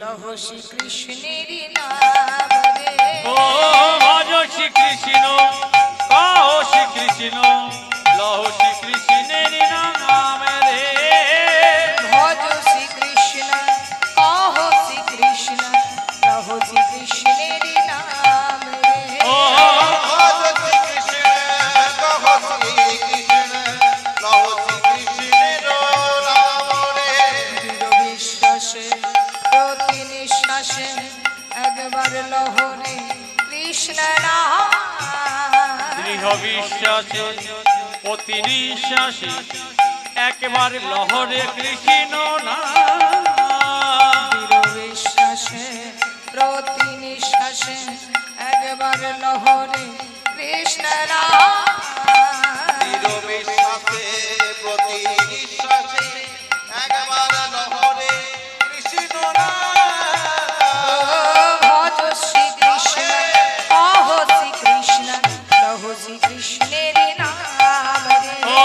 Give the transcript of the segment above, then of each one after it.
লহো শ্রী কৃষ্ণের নাম রে। ও ভজ শ্রী কৃষ্ণ কহ শ্রী কৃষ্ণ লহো শ্রী কৃষ্ণের নাম রে। ভজ শ্রী কৃষ্ণ কহ শ্রী কৃষ্ণ লহো শ্রী কৃষ্ণের নাম রে। ও ভজ শ্রী কৃষ্ণ কহ শ্রী কৃষ্ণ লহো শ্রী কৃষ্ণের নাম রে। দৃঢ় বিশ্বাসে প্রতি নিঃশ্বাসে একবার লহো রে কৃষ্ণ নাম। দৃঢ় বিশ্বাসে প্রতি নিঃশ্বাসে একবার লহরে কৃষ্ণ নাম। দৃঢ় বিশ্বাসে প্রতি নিঃশ্বাসে একবার লহো রে কৃষ্ণ নাম। দৃঢ় বিশ্বাসে প্রতি নিঃশ্বাসে একবার লহরে কৃষ্ণ নাম। ভজ শ্রী কৃষ্ণ কহ শ্রী কৃষ্ণ লহো শ্রী কৃষ্ণের নাম রে। ও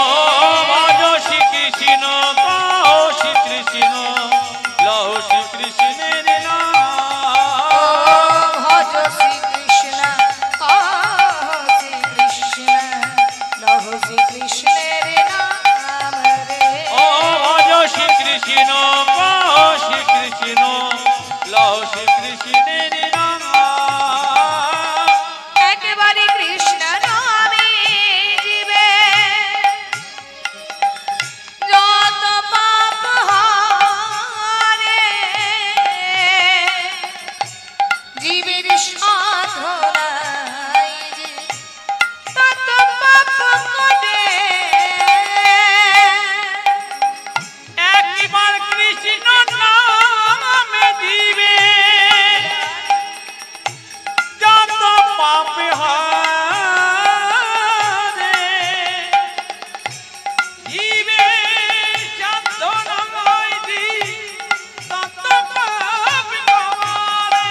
ভজ শ্রী কৃষ্ণ কহ শ্রী কৃষ্ণ লহো শ্রী কৃষ্ণের নাম। ভজ শ্রী কৃষ্ণ কহ শ্রী কৃষ্ণ লহো শ্রী কৃষ্ণের নাম রে। ও ভজ শ্রী কৃষ্ণ কহ শ্রী কৃষ্ণ লহো শ্রী কৃষ্ণের নাম। একবারে কৃষ্ণ নামে জীবে যত পাপ হারে। জীবের সাধনায় যে তত পাপ করে। একবার কৃষ্ণ নামে দিবে যত পাপ হারে। জীবে সাধনায় দি তত পাপ হারে।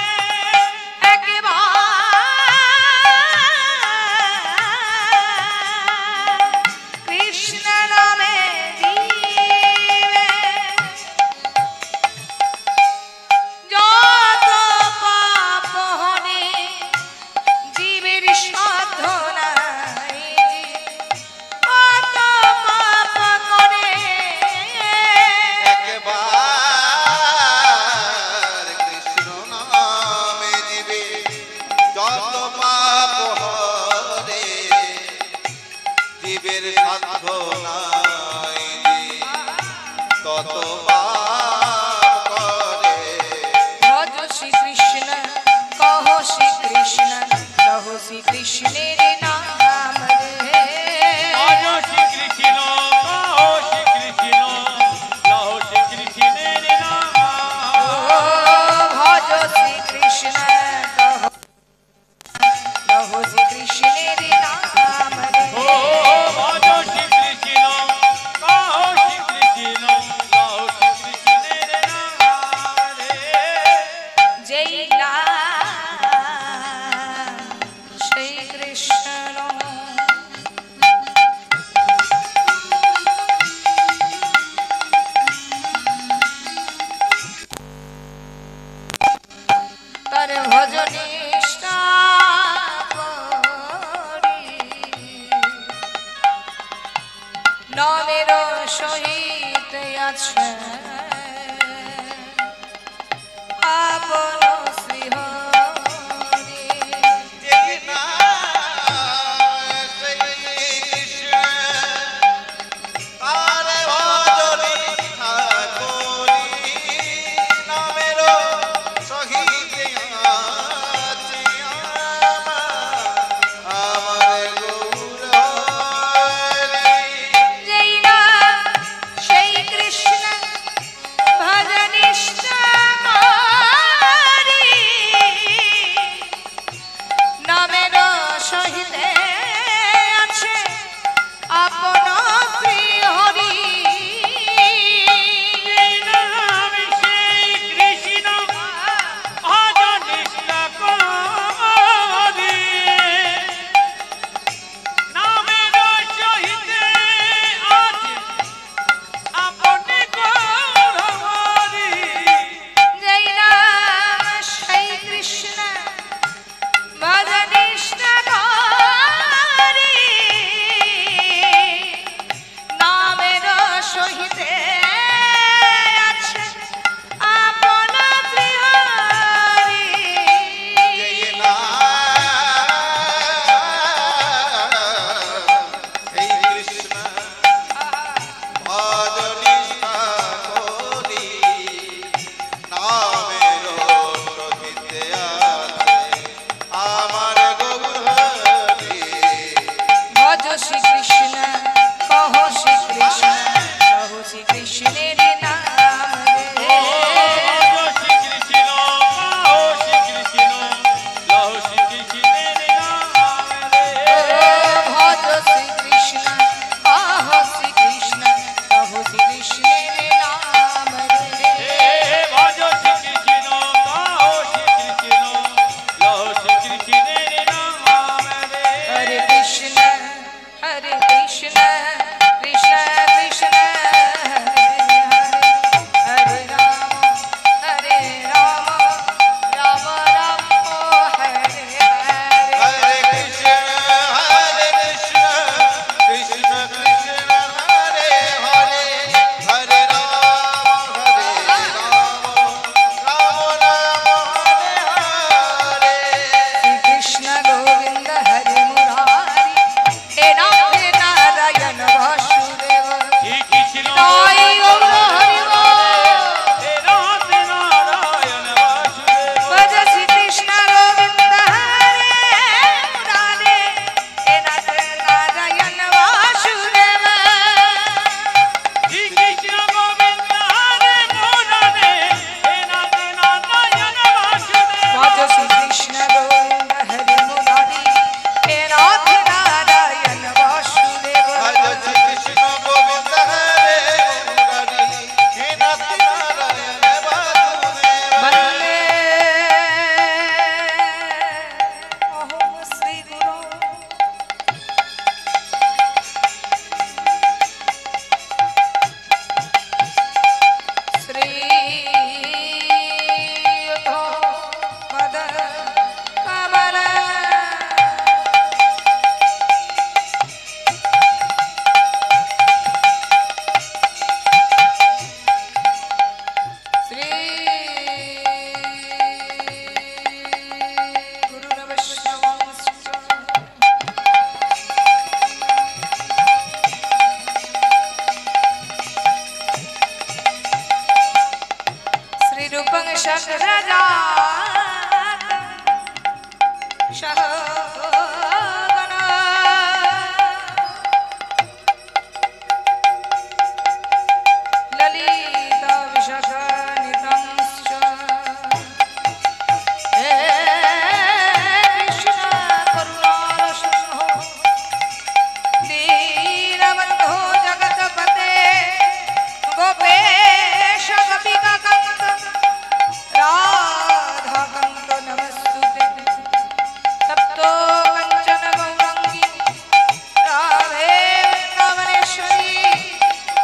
কৃষ্ণ নামে দিবে যত পাপ হনে। জীবের সাধনায় কত পাপ করে। একবার কৃষ্ণ নামে দিবে যত পাপ হরে। জীবের সাধনায় তত পাপ করে। ভজ শ্রী কৃষ্ণ কহ শ্রী কৃষ্ণ লহো শ্রী কৃষ্ণের নাম রে। ভজ শ্রী কৃষ্ণ কহ শ্রী কৃষ্ণ লহো শ্রী কৃষ্ণের নাম। ভজ শ্রী কৃষ্ণ কহ লহো শ্রী কৃষ্ণের নাম রে। ও ভজ শ্রী কৃষ্ণ কহ শ্রী কৃষ্ণ লহো শ্রী কৃষ্ণের নাম রে। যেই নাম সেই কৃষ্ণ। তার ভজনিষ্ঠা করি নামের সহিত আছে আপন শ্রীহরি। যেই নাম সেই কৃষ্ণ তার ভজনি করি নামের সহিত विरूपं शक्रजा सहगना ललिता विशाखानितंश्च हे कृष्ण करुणारसिंहो दीनबन्धो जगत्पते गोपेश गोपिकान्त राधाकान्त नमस्तुते तप्तो कंचन गौरंगी राधे वृंदावनेश्वरी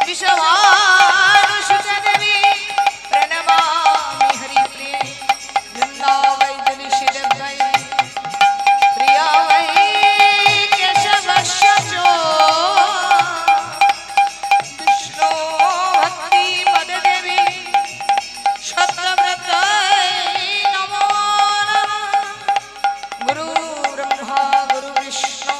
विश्वानुसुते देवी प्रणमामि हरिप्रिये वृंदावै दिलिशिदेवै प्रिया वै केशवस्य चो विष्णो भक्ति पददेवी शतव्रतै नमो नमः गुरु ब्रह्मा गुरु विष्णु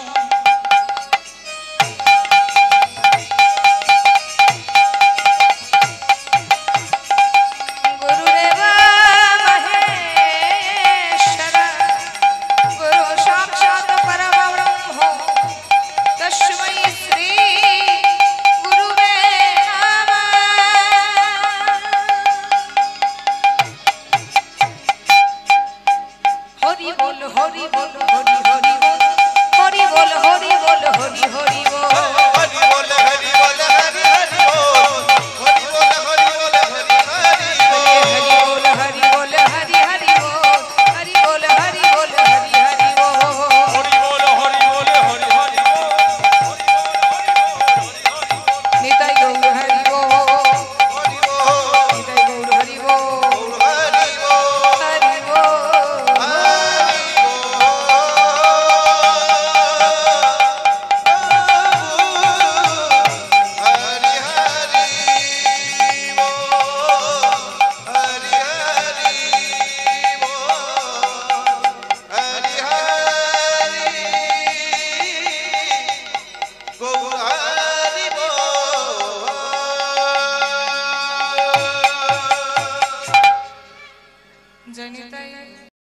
गुरुदेव महेश्वर गुरु साक्षात् परब्रह्म तस्मै श्री गुरुवे नमः हरि बोल हरि बोल हरि हरि बोल हरि बोल हरि बोल हरि हरि बोल